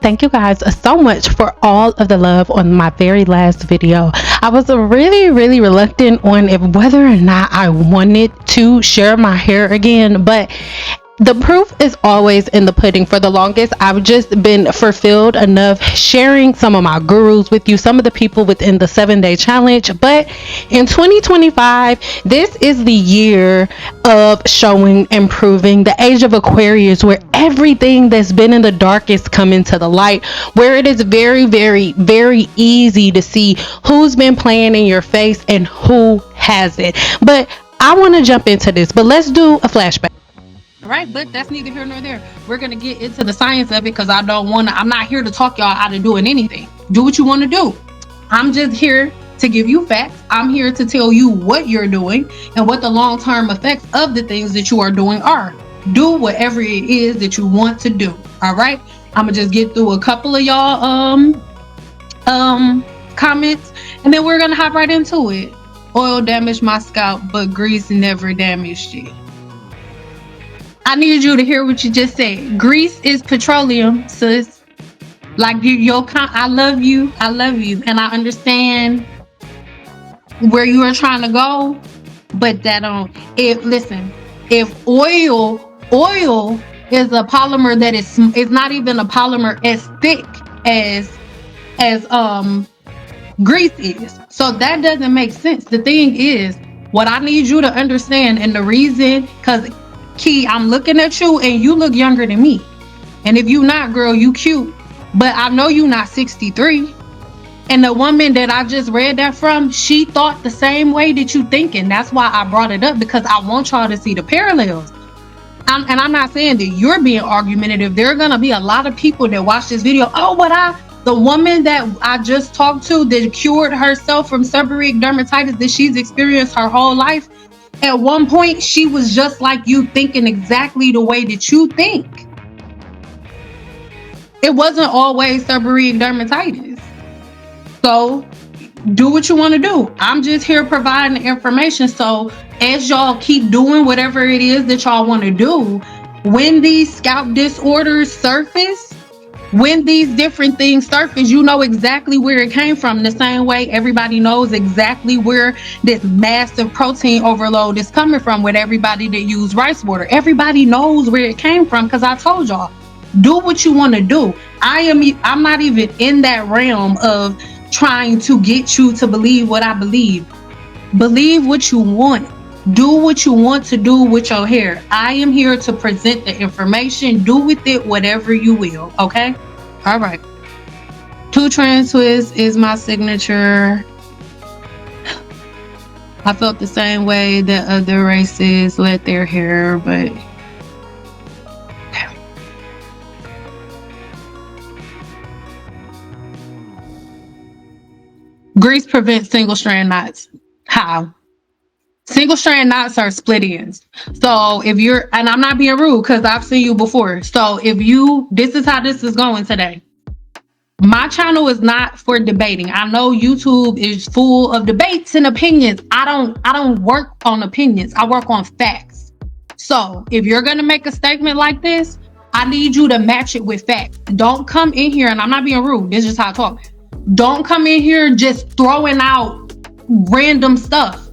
Thank you guys so much for all of the love on my very last video. I was really reluctant on if whether or not I wanted to share my hair again, but the proof is always in the pudding. For the longest, I've just been fulfilled enough sharing some of my gurus with you, some of the people within the 7-day challenge. But in 2025, this is the year of showing and proving, the age of Aquarius, where everything that's been in the darkest come into the light, where it is very easy to see who's been playing in your face and who hasn't. But I want to jump into this, but let's do a flashback. Right, but that's neither here nor there. We're gonna get into the science of it because I'm not here to talk y'all out of doing anything. Do what you want to do. I'm just here to give you facts. I'm here to tell you what you're doing and what the long-term effects of the things that you are doing are. Do whatever it is that you want to do. All right, I'm gonna just get through a couple of y'all comments, and then we're gonna hop right into it. Oil damaged my scalp, but grease never damaged it. I need you to hear what you just said. Grease is petroleum, sis. Like I love you, and I understand where you are trying to go, but that don't. If oil is a polymer that is not even a polymer as thick as grease is, so that doesn't make sense. The thing is, what I need you to understand, and the reason, because Key, I'm looking at you and you look younger than me. And if you not, girl, you cute. But I know you not 63. And the woman that I just read that from, she thought the same way that you thinking. That's why I brought it up, because I want y'all to see the parallels. And I'm not saying that you're being argumentative. There are going to be a lot of people that watch this video. Oh, the woman that I just talked to that cured herself from seborrheic dermatitis that she's experienced her whole life. At one point, she was just like you, thinking exactly the way that you think. It wasn't always seborrheic dermatitis. So do what you want to do. I'm just here providing the information. So as y'all keep doing whatever it is that y'all want to do, when these scalp disorders surface, when these different things surface, you know exactly where it came from. The same way everybody knows exactly where this massive protein overload is coming from with everybody that use rice water. Everybody knows where it came from, because I told y'all, do what you want to do. I'm not even in that realm of trying to get you to believe what I believe. Believe what you want. Do what you want to do with your hair. I am here to present the information. Do with it whatever you will, okay? All right. 2 trans twists is my signature. I felt the same way that other races let their hair, but okay. Grease prevents single strand knots. How? Single strand knots are split ends. So if you're, and I'm not being rude because I've seen you before. So this is how this is going today. My channel is not for debating. I know YouTube is full of debates and opinions. I don't work on opinions. I work on facts. So if you're going to make a statement like this, I need you to match it with facts. Don't come in here, and I'm not being rude. This is just how I talk. Don't come in here just throwing out random stuff.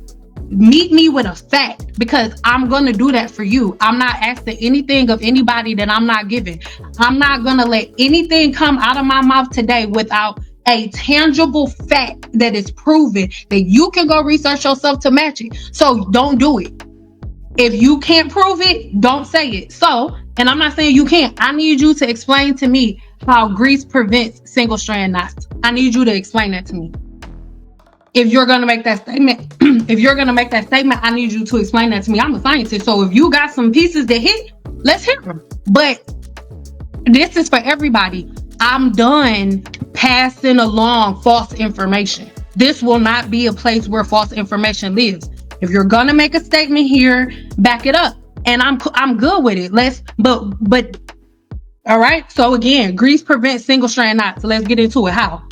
Meet me with a fact, because I'm going to do that for you. I'm not asking anything of anybody that I'm not giving. I'm not going to let anything come out of my mouth today without a tangible fact that is proven that you can go research yourself to match it. So don't do it. If you can't prove it, don't say it. So, and I'm not saying you can't. I need you to explain to me how grease prevents single strand knots. I need you to explain that to me. If you're going to make that statement, I need you to explain that to me. I'm a scientist. So if you got some pieces that hit, let's hear them. But this is for everybody. I'm done passing along false information. This will not be a place where false information lives. If you're going to make a statement here, back it up. And I'm good with it. But all right. So again, grease prevents single strand knots. So let's get into it. How?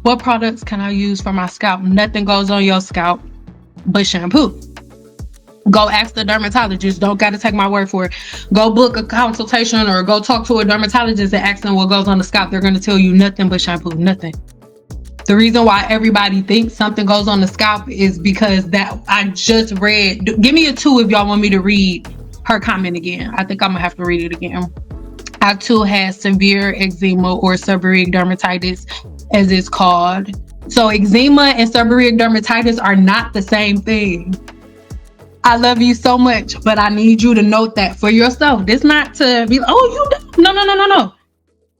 What products can I use for my scalp? Nothing goes on your scalp but shampoo. Go ask the dermatologist. Don't got to take my word for it. Go book a consultation or go talk to a dermatologist and ask them what goes on the scalp. They're going to tell you nothing but shampoo, nothing. The reason why everybody thinks something goes on the scalp is because that I just read. Give me a 2 if y'all want me to read her comment again. I think I'm going to have to read it again. I too had severe eczema or seborrheic dermatitis, as it's called. So eczema and seborrheic dermatitis are not the same thing. I love you so much, but I need you to note that for yourself. This not to be, oh, you don't. No.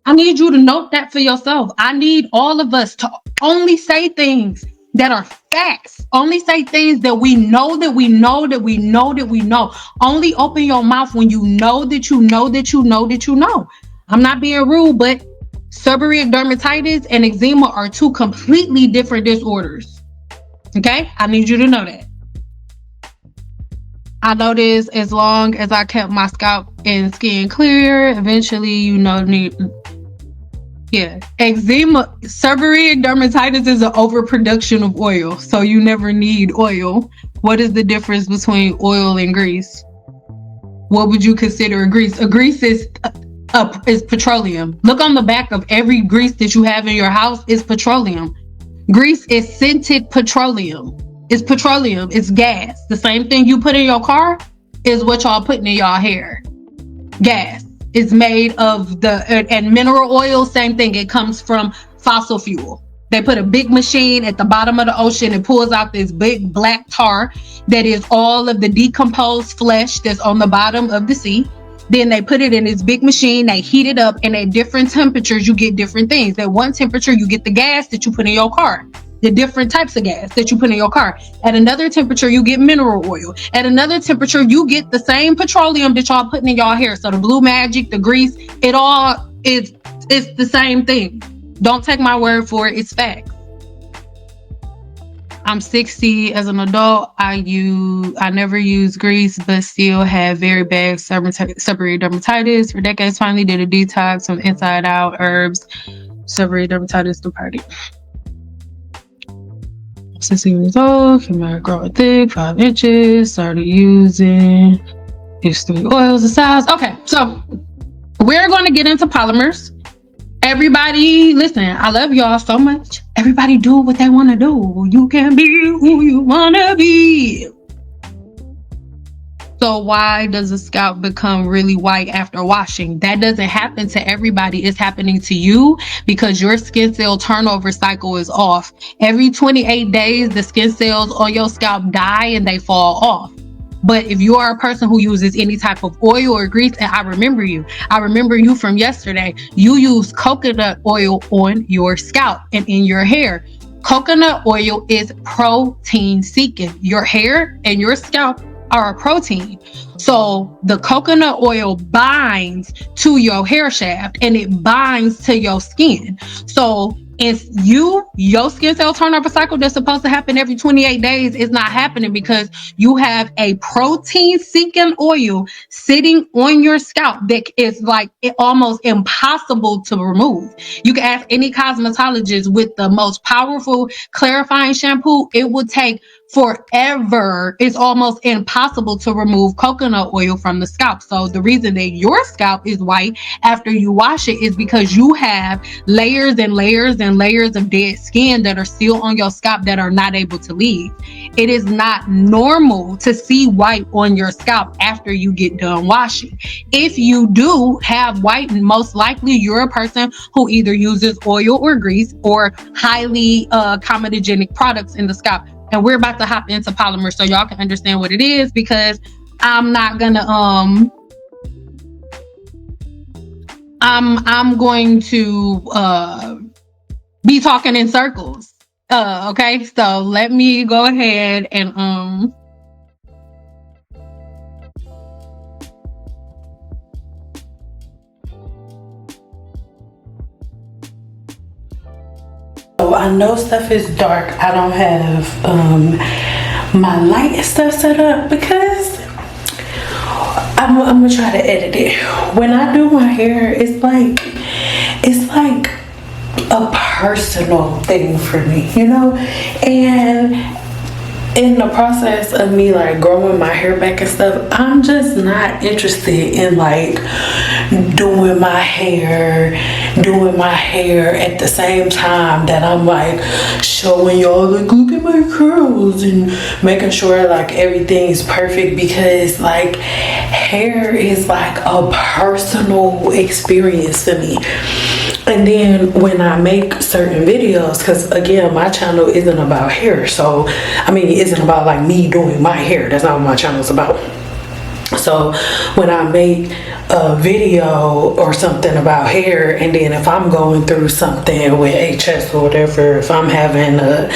I need you to note that for yourself. I need all of us to only say things that are facts. Only say things that we know, that we know, that we know, that we know. Only open your mouth when you know that you know that you know that you know. I'm not being rude, but seborrheic dermatitis and eczema are 2 completely different disorders. Okay? I need you to know that. I noticed as long as I kept my scalp and skin clear, eventually, eczema, seborrheic dermatitis is an overproduction of oil, so you never need oil. What is the difference between oil and grease? What would you consider a grease? A grease is petroleum. Look on the back of every grease that you have in your house is petroleum. Grease is scented petroleum. It's petroleum. It's gas. The same thing you put in your car is what y'all putting in y'all hair. Gas. It's made of and mineral oil, same thing. It comes from fossil fuel. They put a big machine at the bottom of the ocean and pulls out this big black tar that is all of the decomposed flesh that's on the bottom of the sea. Then they put it in this big machine, they heat it up, and at different temperatures, you get different things. At one temperature, you get the gas that you put in your car. The different types of gas that you put in your car. At another temperature, you get mineral oil. At another temperature, you get the same petroleum that y'all putting in y'all hair. So the blue magic, the grease, it all is, it's the same thing. Don't take my word for it. It's facts. I'm 60 as an adult. I never use grease, but still have very bad seborrheic dermatitis. For decades, finally did a detox from inside out herbs. Seborrheic dermatitis to party. 60 years old, came out growing thick, 5 inches, started using these 3 oils of size. Okay, so we're going to get into polymers. Everybody, listen, I love y'all so much. Everybody do what they want to do. You can be who you want to be. So why does the scalp become really white after washing? That doesn't happen to everybody. It's happening to you because your skin cell turnover cycle is off. Every 28 days, the skin cells on your scalp die and they fall off. But if you are a person who uses any type of oil or grease, and I remember you from yesterday, you use coconut oil on your scalp and in your hair. Coconut oil is protein seeking. Your hair and your scalp are a protein. So the coconut oil binds to your hair shaft and it binds to your skin. So if your skin cell turnover cycle that's supposed to happen every 28 days is not happening because you have a protein seeking oil sitting on your scalp that is like almost impossible to remove. You can ask any cosmetologist with the most powerful clarifying shampoo, it would take forever. It's almost impossible to remove coconut oil from the scalp. So the reason that your scalp is white after you wash it is because you have layers and layers and layers of dead skin that are still on your scalp that are not able to leave. It is not normal to see white on your scalp after you get done washing. If you do have white, most likely you're a person who either uses oil or grease or highly comedogenic products in the scalp. And we're about to hop into polymers so y'all can understand what it is, because I'm not gonna I'm going to be talking in circles. Okay, so let me go ahead and So I know stuff is dark. I don't have my light and stuff set up because I'm gonna try to edit it. When I do my hair, it's like a personal thing for me, you know? And in the process of me like growing my hair back and stuff, I'm just not interested in like doing my hair at the same time that I'm like showing y'all like look at my curls and making sure like everything is perfect, because like hair is like a personal experience for me. And then when I make certain videos, because again, my channel isn't about hair. So, I mean, it isn't about like me doing my hair. That's not what my channel is about. So when I make a video or something about hair, and then if I'm going through something with HS or whatever, if I'm having a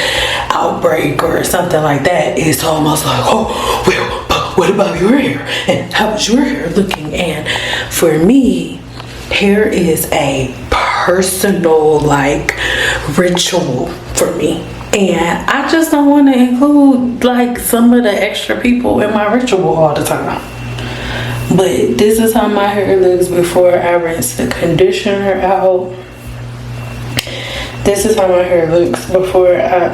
outbreak or something like that, it's almost like, oh, well, but what about your hair? And how is your hair looking? And for me, hair is a personal like ritual for me, and I just don't want to include like some of the extra people in my ritual all the time. But this is how my hair looks before I rinse the conditioner out. This is how my hair looks before I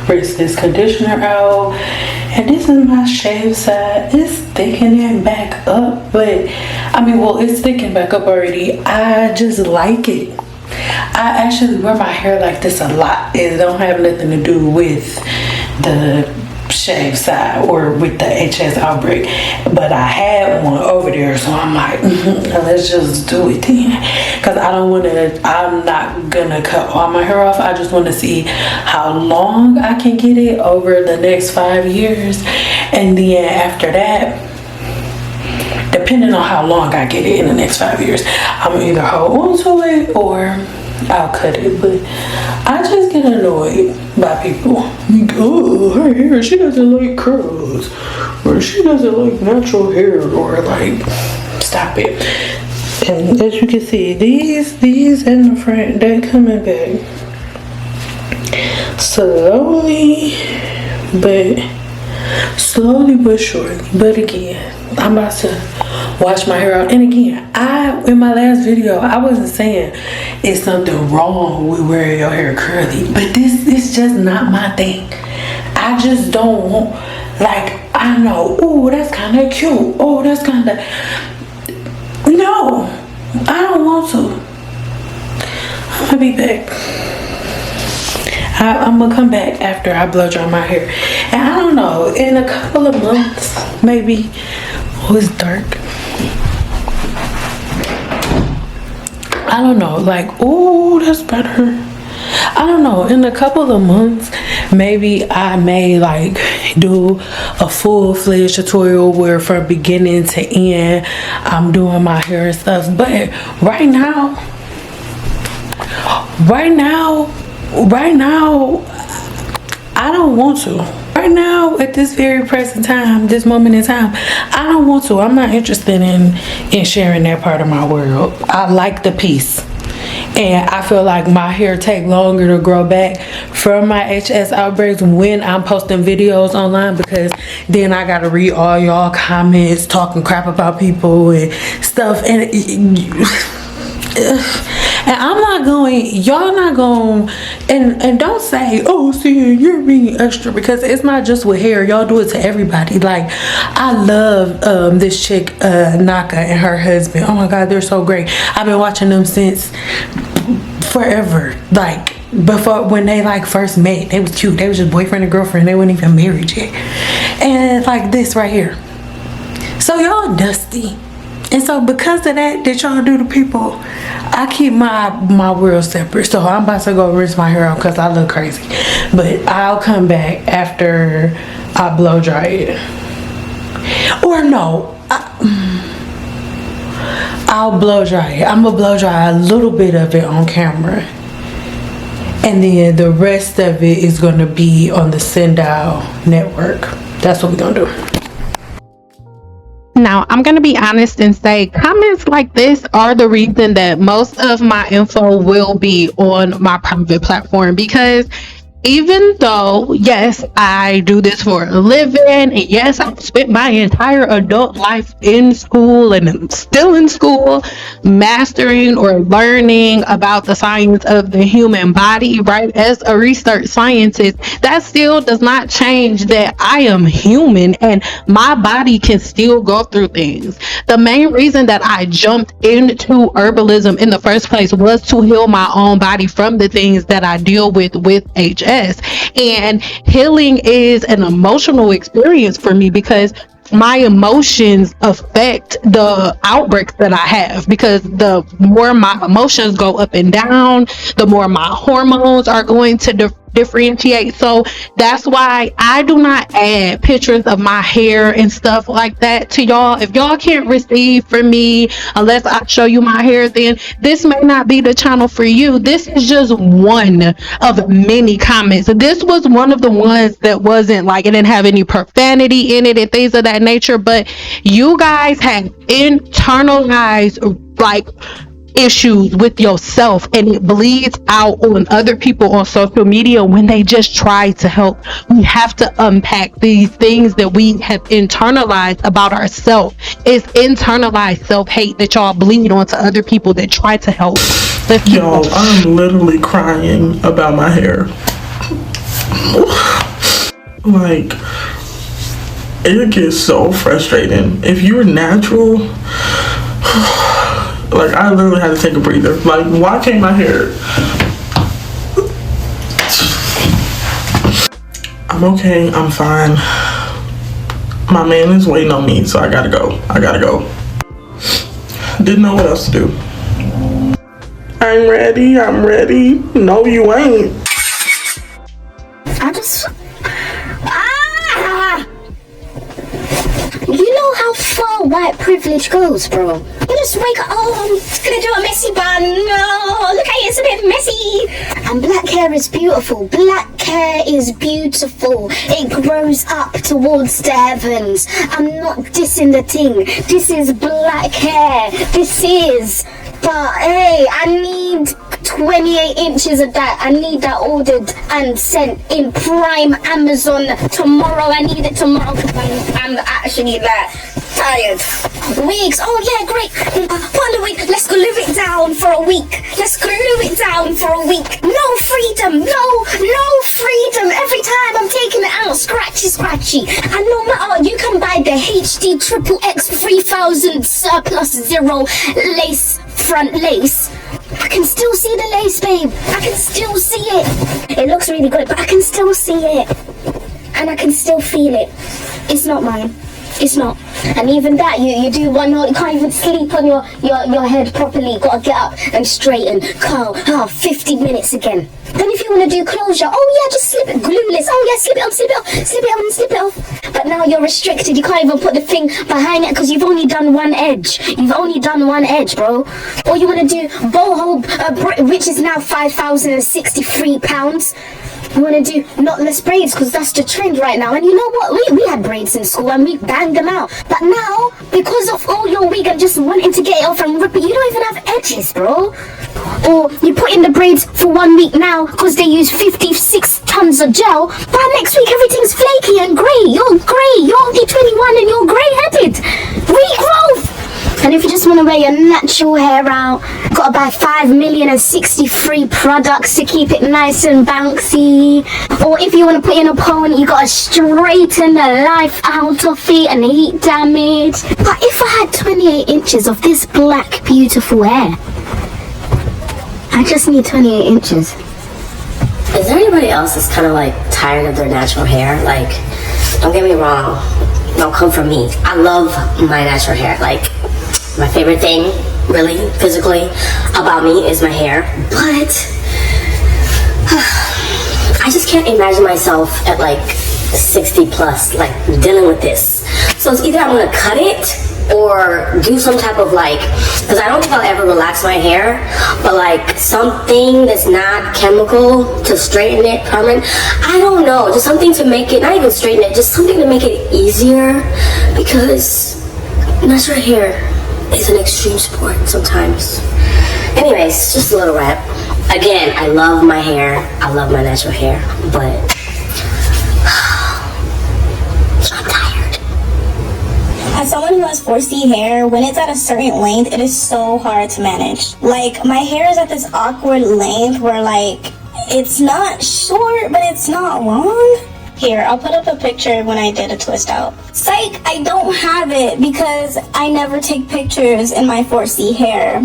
rinse this conditioner out. And this is my shave side. It's thickening back up, but I mean, well, it's thickened back up already. I just like it. I actually wear my hair like this a lot. It don't have nothing to do with the shave side or with the HS outbreak, but I had one over there, so I'm like, let's just do it then, because I'm not gonna cut all my hair off. I just want to see how long I can get it over the next 5 years, and then after that, depending on how long I get it in the next 5 years, I'm gonna either hold on to it or I'll cut it. But I just get annoyed by people like, oh, her hair, she doesn't like curls, or she doesn't like natural hair, or like, stop it. And as you can see, these in the front, they're coming back slowly but surely. But again, I'm about to wash my hair out. And again, in my last video, I wasn't saying it's something wrong with wearing your hair curly, but this is just not my thing. I just don't want, like, I know, oh, that's kind of cute, oh, that's kind of, no, I don't want to. I'm gonna be back. I'm gonna come back after I blow dry my hair, and I don't know, in a couple of months, maybe. Oh, it's dark. I don't know, like, oh, that's better. I don't know, in a couple of months, maybe I may like do a full-fledged tutorial where from beginning to end I'm doing my hair and stuff. But right now, I don't want to. Right now, at this very present time, this moment in time, I don't want to. I'm not interested in sharing that part of my world. I like the peace. And I feel like my hair take longer to grow back from my HS outbreaks when I'm posting videos online, because then I gotta read all y'all comments talking crap about people and stuff, and I'm not going, y'all not going, and don't say, oh, see, you're being extra, because it's not just with hair. Y'all do it to everybody. Like, I love this chick, Naka, and her husband. Oh my God, they're so great. I've been watching them since forever. Like, before, when they like first met, they was cute. They was just boyfriend and girlfriend. They weren't even married yet. And like this right here. So y'all dusty. And so because of that y'all do to people, I keep my world separate. So I'm about to go rinse my hair out because I look crazy. But I'll come back after I blow dry it. Or no, I'll blow dry it. I'm gonna blow dry a little bit of it on camera. And then the rest of it is gonna be on the CynDoll network. That's what we're gonna do. Now, I'm going to be honest and say comments like this are the reason that most of my info will be on my private platform, because even though, yes, I do this for a living, and yes, I've spent my entire adult life in school and I'm still in school, mastering or learning about the science of the human body, right? As a research scientist, that still does not change that I am human and my body can still go through things. The main reason that I jumped into herbalism in the first place was to heal my own body from the things that I deal with HS. And healing is an emotional experience for me because my emotions affect the outbreaks that I have, because the more my emotions go up and down, the more my hormones are going to differentiate. So that's why I do not add pictures of my hair and stuff like that to y'all. If y'all can't receive from me unless I show you my hair, then this may not be the channel for you. This is just one of many comments. This was one of the ones that wasn't like, it didn't have any profanity in it and things of that nature, but you guys have internalized like issues with yourself, and it bleeds out on other people on social media when they just try to help. We have to unpack these things that we have internalized about ourselves. It's internalized self-hate that y'all bleed onto other people that try to help. Y'all, I'm literally crying about my hair. Like, it gets so frustrating. If you're natural, like, I literally had to take a breather. Like, why can't my hair? I'm okay, I'm fine. My man is waiting on me, so I gotta go. Didn't know what else to do. I'm ready. No, you ain't. I just... You know how far white privilege goes, bro. You just wake up, oh, I'm gonna do a messy bun. No, look at it, it's a bit messy. And black hair is beautiful. Black hair is beautiful. It grows up towards the heavens. I'm not dissing the thing. This is black hair. This is... But hey, I need 28 inches of that. I need that ordered and sent in prime Amazon tomorrow. I need it tomorrow because I'm actually that tired. Wigs, oh yeah, great. Put on the wig, let's glue it down for a week. No freedom, no freedom. Every time I'm taking it out, scratchy. And no matter, you can buy the HD Triple X 3000 surplus zero lace, front lace. I can still see the lace, babe. I can still see it. It looks really good, but I can still see it. And I can still feel it. It's not mine. It's not. And even that, you do one night, you can't even sleep on your head properly. You gotta get up and straighten, curl, 50 minutes again. Then if you want to do closure, oh yeah, just slip it, glueless, oh yeah, slip it off. But now you're restricted, you can't even put the thing behind it because you've only done one edge. Bro. Or you want to do boho, which is now £5,063. You want to do knotless braids because that's the trend right now. And you know what? We had braids in school and we banged them out. But now, because of all your wig and just wanting to get it off and rip it, you don't even have edges, bro. Or you put in the braids for 1 week now because they use 56 tons of gel. By next week, everything's flaky and grey. You're grey. You're only 21 and you're grey-headed. Regrowth. And if you just want to wear your natural hair out, gotta buy 5,063 products to keep it nice and bouncy. Or if you want to put in a pony, you gotta straighten the life out of it and heat damage. But if I had 28 inches of this black, beautiful hair, I just need 28 inches. Is there anybody else that's kind of like tired of their natural hair? Like, don't get me wrong, don't come from me. I love my natural hair. Like, my favorite thing, really, physically, about me is my hair. But I just can't imagine myself at like 60 plus, like dealing with this. So it's either I'm gonna cut it or do some type of like, because I don't think I'll ever relax my hair, but like something that's not chemical to straighten it permanent. I don't know, just something to make it, not even straighten it, just something to make it easier, because natural hair is an extreme sport sometimes. Anyways, just a little rant. again, I love my hair. I love my natural hair, but I'm tired. As someone who has 4C hair, when it's at a certain length, it is so hard to manage. Like, my hair is at this awkward length where, like, it's not short, but it's not long. Here, I'll put up a picture of when I did a twist out. Psych, I don't have it because I never take pictures in my 4C hair.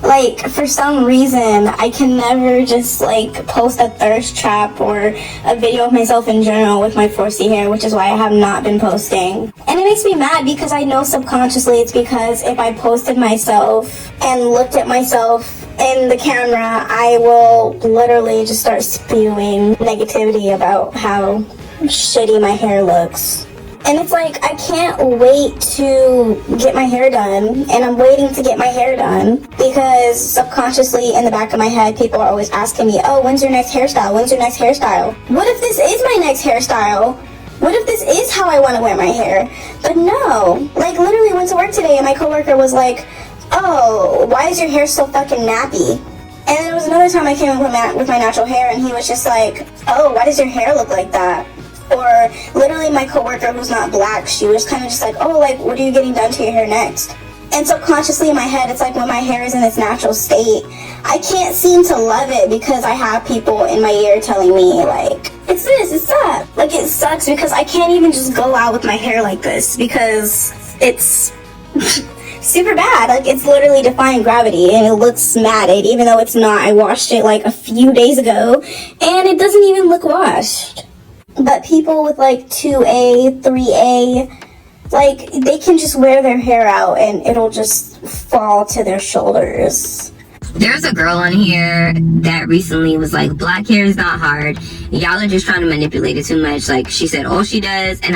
Like, for some reason, I can never just, like, post a thirst trap or a video of myself in general with my 4C hair, which is why I have not been posting. And it makes me mad because I know subconsciously it's because if I posted myself and looked at myself in the camera, I will literally just start spewing negativity about how shitty my hair looks. And it's like, I can't wait to get my hair done, and I'm waiting to get my hair done because subconsciously in the back of my head, people are always asking me, oh, when's your next hairstyle? When's your next hairstyle? What if this is my next hairstyle? What if this is how I want to wear my hair? But no, like literally went to work today and my coworker was like, oh, why is your hair so fucking nappy? And there was another time I came in with my natural hair and he was just like, oh, why does your hair look like that? Or literally my coworker who's not black, she was kind of just like, oh, like, what are you getting done to your hair next? And subconsciously in my head, it's like when my hair is in its natural state, I can't seem to love it because I have people in my ear telling me, like, it's this, it's that. Like, it sucks because I can't even just go out with my hair like this because it's super bad. Like, it's literally defying gravity and it looks matted, even though it's not. I washed it like a few days ago and it doesn't even look washed. But people with like 2A, 3A, like they can just wear their hair out and it'll just fall to their shoulders. There's a girl on here that recently was like, black hair is not hard. Y'all are just trying to manipulate it too much. Like, she said, oh, she does. And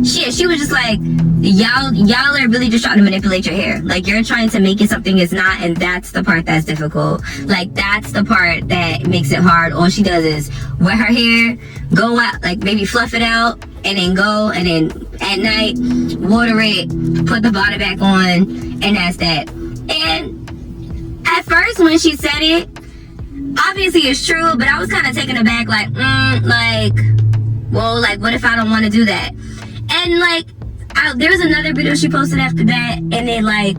she was just like, y'all are really just trying to manipulate your hair. Like, you're trying to make it something it's not, and that's the part that's difficult. Like, that's the part that makes it hard. All she does is wear her hair, go out, like maybe fluff it out, and then go, and then at night, water it, put the bottle back on, and that's that. And at first, when she said it, obviously it's true, but I was kind of taken aback, like, well, like, what if I don't want to do that? And, like, there was another video she posted after that, and it, like,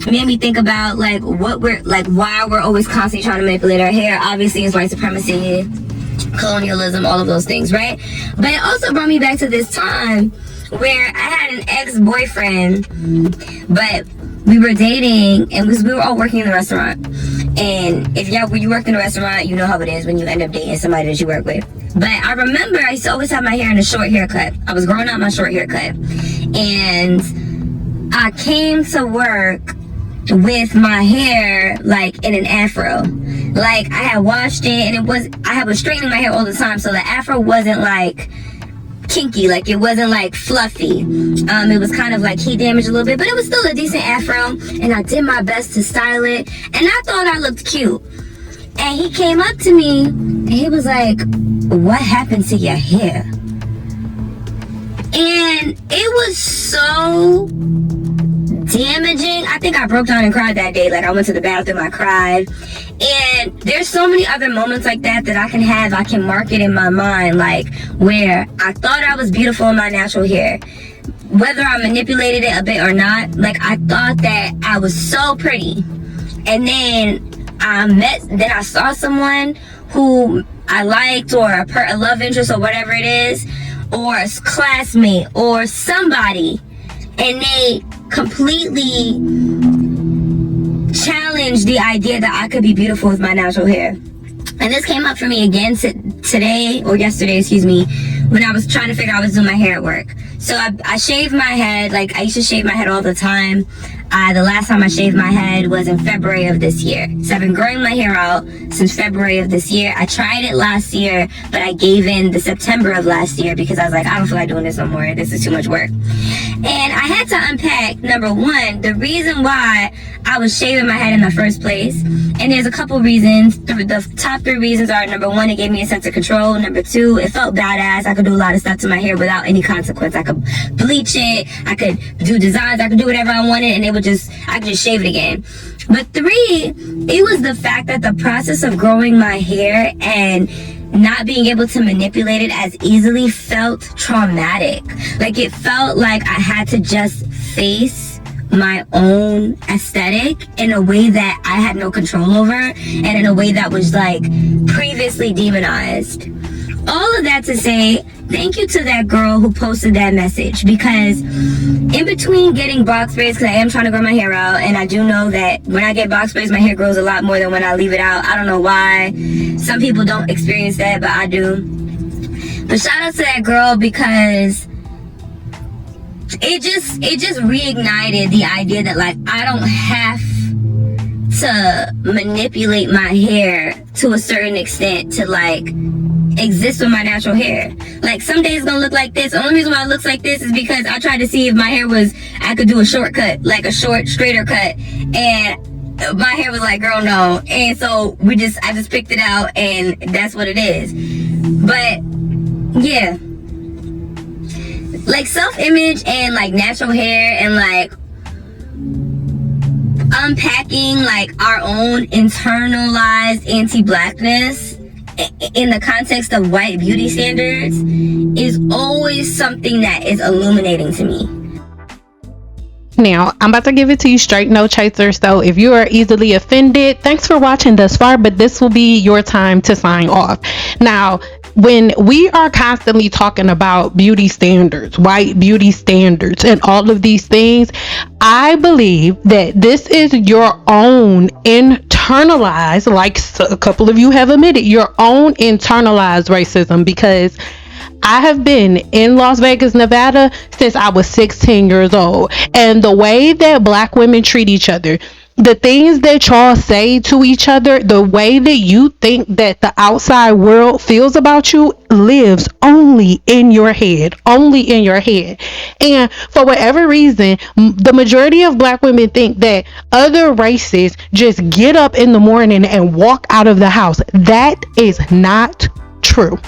made me think about, like, why we're always constantly trying to manipulate our hair. Obviously, it's white supremacy, colonialism, all of those things, right? But it also brought me back to this time where I had an ex-boyfriend, but we were dating, and we were all working in the restaurant. And when you work in a restaurant, you know how it is when you end up dating somebody that you work with. But I remember I used to always have my hair in a short haircut. I was growing out my short haircut. And I came to work with my hair like in an afro. Like, I had washed it, and I was straightening my hair all the time, so the afro wasn't like kinky, like it wasn't like fluffy. It was kind of like heat damaged a little bit, but it was still a decent afro, and I did my best to style it, and I thought I looked cute. And he came up to me and he was like, what happened to your hair? And it was so damaging. I think I broke down and cried that day. Like, I went to the bathroom, I cried. And there's so many other moments like that I can mark it in my mind, like where I thought I was beautiful in my natural hair, whether I manipulated it a bit or not. Like, I thought that I was so pretty, and then I saw someone who I liked, or a love interest, or whatever it is, or a classmate or somebody, and they completely challenged the idea that I could be beautiful with my natural hair. And this came up for me again yesterday, when I was trying to figure out what to do my hair at work. So I shaved my head. Like, I used to shave my head all the time. The last time I shaved my head was in February of this year. So I've been growing my hair out since February of this year. I tried it last year, but I gave in the September of last year because I was like, I don't feel like doing this no more. This is too much work. And I had to unpack, number one, the reason why I was shaving my head in the first place. And there's a couple reasons. The top 3 reasons are, number one, it gave me a sense of control. Number 2, it felt badass. I could do a lot of stuff to my hair without any consequence. I could bleach it, I could do designs, I could do whatever I wanted, and I could just shave it again. But 3, it was the fact that the process of growing my hair and not being able to manipulate it as easily felt traumatic. Like, it felt like I had to just face my own aesthetic in a way that I had no control over, and in a way that was like previously demonized. All of that to say, thank you to that girl who posted that message, because in between getting box braids, because I am trying to grow my hair out, and I do know that when I get box braids, my hair grows a lot more than when I leave it out. I don't know why. Some people don't experience that, but I do. But shout out to that girl, because it just reignited the idea that, like, I don't have to manipulate my hair to a certain extent to, like, exist with my natural hair. Like, some days it's gonna look like this. The only reason why it looks like this is because I tried to see if my hair was, I could do a shortcut, like a short, straighter cut, and my hair was like, girl, no. And so I just picked it out, and that's what it is. But yeah, like, self-image and like natural hair, and like unpacking like our own internalized anti-blackness in the context of white beauty standards is always something that is illuminating to me. Now, I'm about to give it to you straight, no chaser. So if you are easily offended, thanks for watching thus far, but this will be your time to sign off. Now, when we are constantly talking about beauty standards, white beauty standards, and all of these things, I believe that this is your own internalized, like a couple of you have admitted, your own internalized racism, because I have been in Las Vegas, Nevada since I was 16 years old. And the way that Black women treat each other, the things that y'all say to each other, the way that you think that the outside world feels about you lives only in your head, only in your head. And for whatever reason, the majority of Black women think that other races just get up in the morning and walk out of the house. That is not true.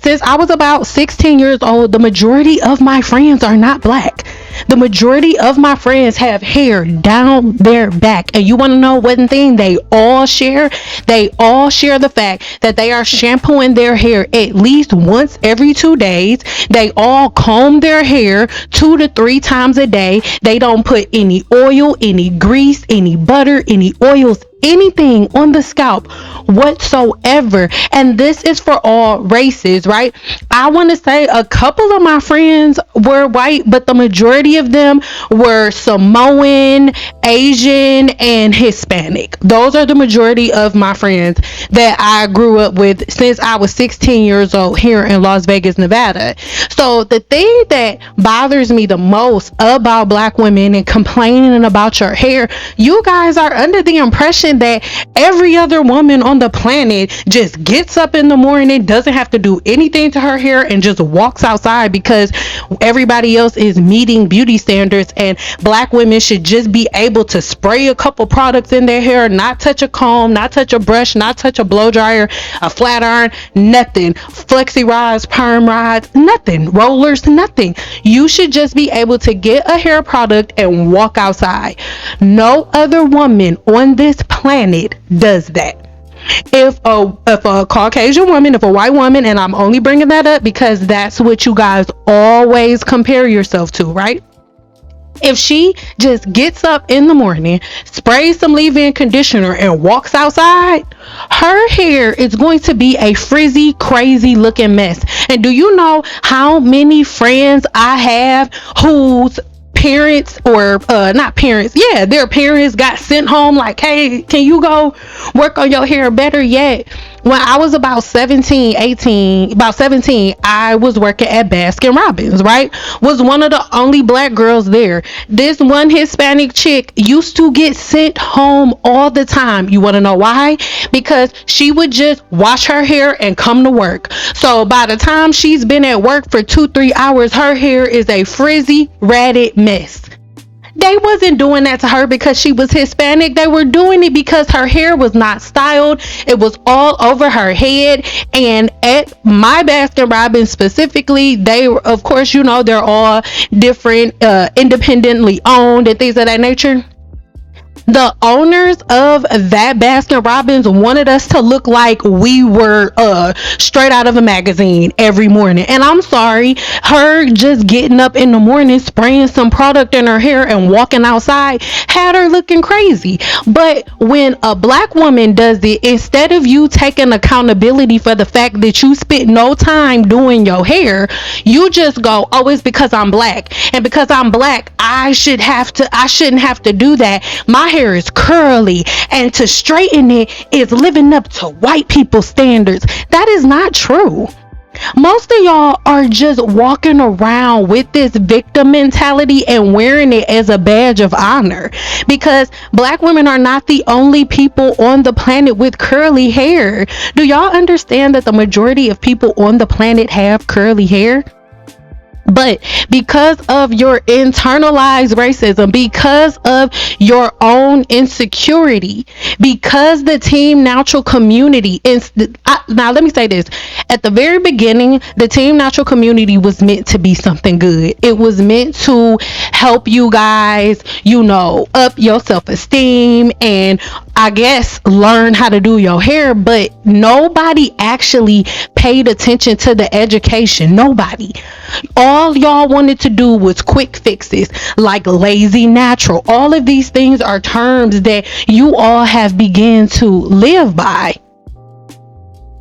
Since I was about 16 years old, the majority of my friends are not Black. The majority of my friends have hair down their back. And you want to know one thing they all share? They all share the fact that they are shampooing their hair at least once every 2 days. They all comb their hair 2 to 3 times a day. They don't put any oil, any grease, any butter, any oils, anything on the scalp whatsoever. And this is for all races, right? I want to say a couple of my friends were white, but the majority of them were Samoan, Asian, and Hispanic. Those are the majority of my friends that I grew up with since I was 16 years old here in Las Vegas, Nevada. So the thing that bothers me the most about Black women and complaining about your hair, you guys are under the impression that every other woman on the planet just gets up in the morning, doesn't have to do anything to her hair, and just walks outside because everybody else is meeting beauty standards, and Black women should just be able to spray a couple products in their hair, not touch a comb, not touch a brush, not touch a blow dryer, a flat iron, nothing, flexi rods, perm rods, nothing, rollers, nothing. You should just be able to get a hair product and walk outside. No other woman on this planet does that. If a Caucasian woman, if a white woman, and I'm only bringing that up because that's what you guys always compare yourself to, right? If she just gets up in the morning, sprays some leave-in conditioner, and walks outside, her hair is going to be a frizzy, crazy looking mess. And do you know how many friends I have whose parents, or not parents, their parents got sent home like, hey, can you go work on your hair? Better yet, when I was about 17, I was working at Baskin Robbins, right? Was one of the only black girls there. This one Hispanic chick used to get sent home all the time. You want to know why? Because she would just wash her hair and come to work. So by the time she's been at work for 2-3 hours, her hair is a frizzy, ratted mess. They wasn't doing that to her because she was Hispanic. They were doing it because her hair was not styled. It was all over her head. And at my Baskin Robbins specifically, they were, of course, you know, they're all different, independently owned and things of that nature. The owners of that Baskin Robbins wanted us to look like we were straight out of a magazine every morning. And I'm sorry, her just getting up in the morning, spraying some product in her hair and walking outside had her looking crazy. But when a black woman does it, instead of you taking accountability for the fact that you spent no time doing your hair, you just go, oh, it's because I'm black. And because I'm black, I shouldn't have to do that. My hair is curly, and to straighten it is living up to white people standards. That is not true. Most of y'all are just walking around with this victim mentality and wearing it as a badge of honor, because black women are not the only people on the planet with curly hair. Do y'all understand that the majority of people on the planet have curly hair? But because of your internalized racism, because of your own insecurity, because the Team Natural community is, now let me say this, at the very beginning, the Team Natural community was meant to be something good. It was meant to help you guys, you know, up your self-esteem and I guess learn how to do your hair, but nobody actually paid attention to the education. Nobody. All y'all wanted to do was quick fixes like lazy natural. All of these things are terms that you all have begun to live by.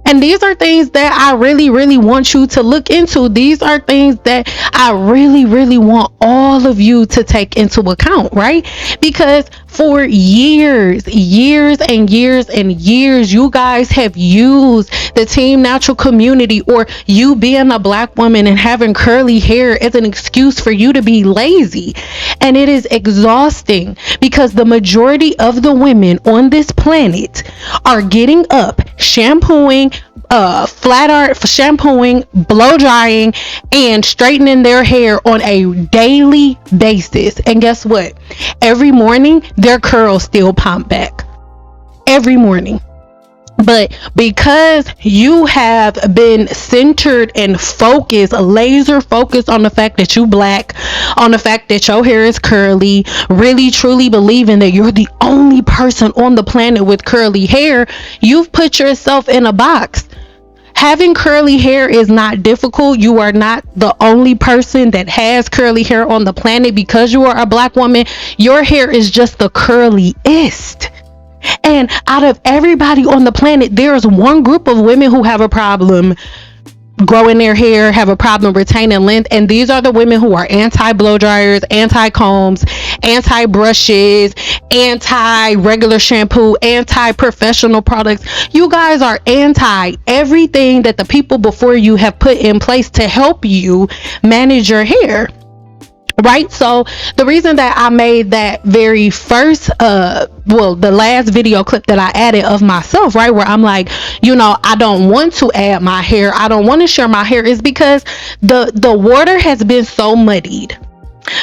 And these are things that I really, really want you to look into. These are things that I really, really want all of you to take into account, right? Because for years, you guys have used the Team Natural community or you being a black woman and having curly hair as an excuse for you to be lazy. And it is exhausting because the majority of the women on this planet are getting up, shampooing, shampooing, blow drying, and straightening their hair on a daily basis. And guess what? Every morning, their curls still pop back. Every morning. But because you have been centered and focused, laser focused on the fact that you black, on the fact that your hair is curly, really truly believing that you're the only person on the planet with curly hair, you've put yourself in a box. Having curly hair is not difficult. You are not the only person that has curly hair on the planet. Because you are a black woman, your hair is just the curliest. And out of everybody on the planet, there is one group of women who have a problem growing their hair, have a problem retaining length, and these are the women who are anti-blow dryers, anti-combs, anti-brushes, anti-regular shampoo, anti-professional products. You guys are anti everything that the people before you have put in place to help you manage your hair. Right? So the reason that I made that very first, the last video clip that I added of myself, right, where I'm like, you know, I don't want to add my hair, I don't want to share my hair, is because the water has been so muddied.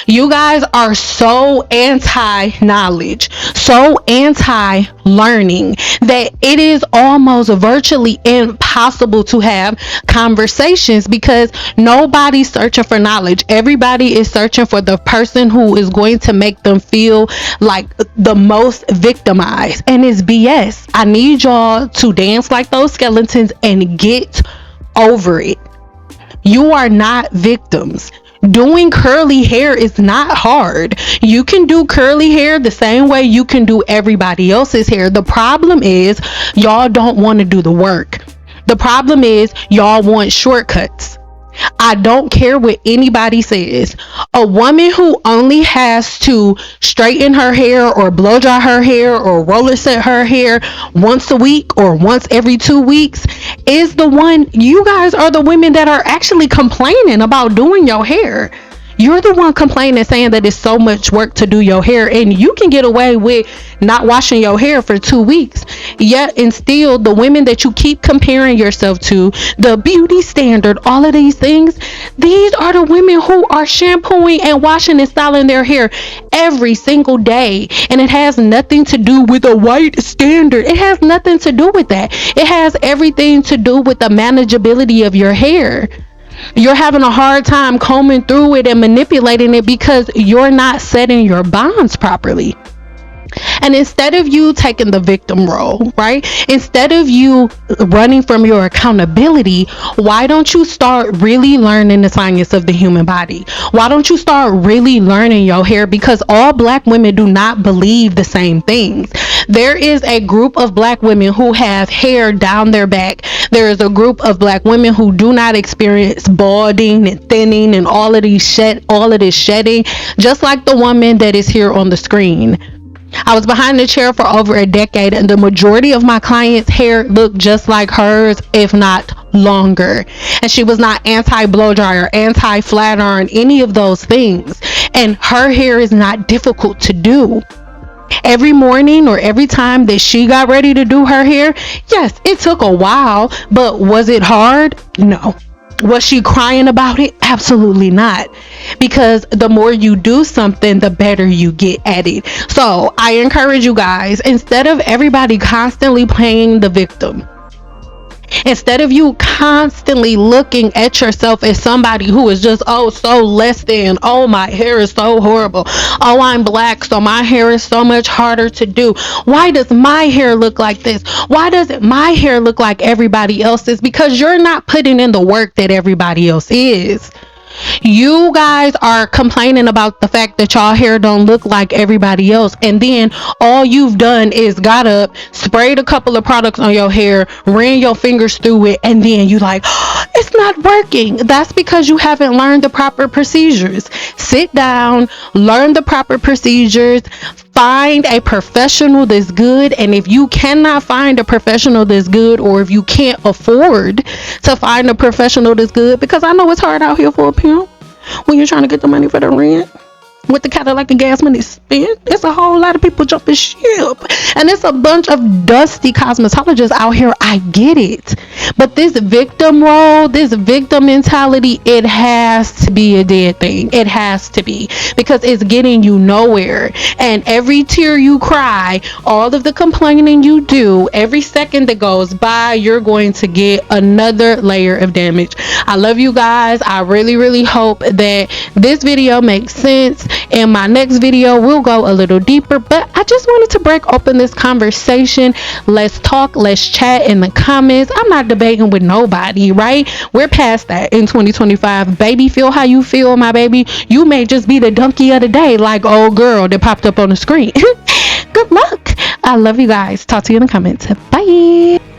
You guys are so anti-knowledge, so anti-learning that it is almost virtually impossible to have conversations because nobody's searching for knowledge. Everybody is searching for the person who is going to make them feel like the most victimized, and it's BS. I need y'all to dance like those skeletons and get over it. You are not victims. Doing curly hair is not hard. You can do curly hair the same way you can do everybody else's hair. The problem is y'all don't want to do the work. The problem is y'all want shortcuts. I don't care what anybody says. A woman who only has to straighten her hair or blow dry her hair or roller set her hair once a week or once every 2 weeks is the one. You guys are the women that are actually complaining about doing your hair. You're the one complaining, saying that it's so much work to do your hair, and you can get away with not washing your hair for 2 weeks. Yet and still, the women that you keep comparing yourself to, the beauty standard, all of these things, these are the women who are shampooing and washing and styling their hair every single day. And it has nothing to do with a white standard. It has nothing to do with that. It has everything to do with the manageability of your hair. You're having a hard time combing through it and manipulating it because you're not setting your bonds properly. And instead of you taking the victim role, right? Instead of you running from your accountability, why don't you start really learning the science of the human body? Why don't you start really learning your hair? Because all Black women do not believe the same things. There is a group of Black women who have hair down their back. There is a group of Black women who do not experience balding and thinning and all of this shedding, just like the woman that is here on the screen. I was behind the chair for over a decade, and the majority of my clients' hair looked just like hers, if not longer. And she was not anti-blow dryer, anti-flat iron, any of those things. And her hair is not difficult to do. Every morning or every time that she got ready to do her hair, yes, it took a while, but was it hard? No. Was she crying about it? Absolutely not. Because the more you do something, the better you get at it. So I encourage you guys, instead of everybody constantly playing the victim, instead of you constantly looking at yourself as somebody who is just, oh, so less than, oh, my hair is so horrible, oh, I'm Black, so my hair is so much harder to do. Why does my hair look like this? Why doesn't my hair look like everybody else's? Because you're not putting in the work that everybody else is. You guys are complaining about the fact that y'all hair don't look like everybody else, and then all you've done is got up, sprayed a couple of products on your hair, ran your fingers through it, and then you like, oh, it's not working. That's because you haven't learned the proper procedures. Sit down, learn the proper procedures, find a professional that's good. And if you cannot find a professional that's good, or if you can't afford to find a professional that's good, because I know it's hard out here for a pimp when you're trying to get the money for the rent. With the Cadillac and gas money spent, it's a whole lot of people jumping ship, and it's a bunch of dusty cosmetologists out here. I get it, but this victim role, this victim mentality, it has to be a dead thing. It has to be, because it's getting you nowhere. And every tear you cry, all of the complaining you do, every second that goes by, you're going to get another layer of damage. I love you guys. I really hope that this video makes sense. In my next video, we'll go a little deeper, but I just wanted to break open this conversation. Let's talk, let's chat in the comments. I'm not debating with nobody, right? We're past that in 2025. Baby, feel how you feel, my baby. You may just be the donkey of the day, like old girl that popped up on the screen. Good luck. I love you guys. Talk to you in the comments. Bye.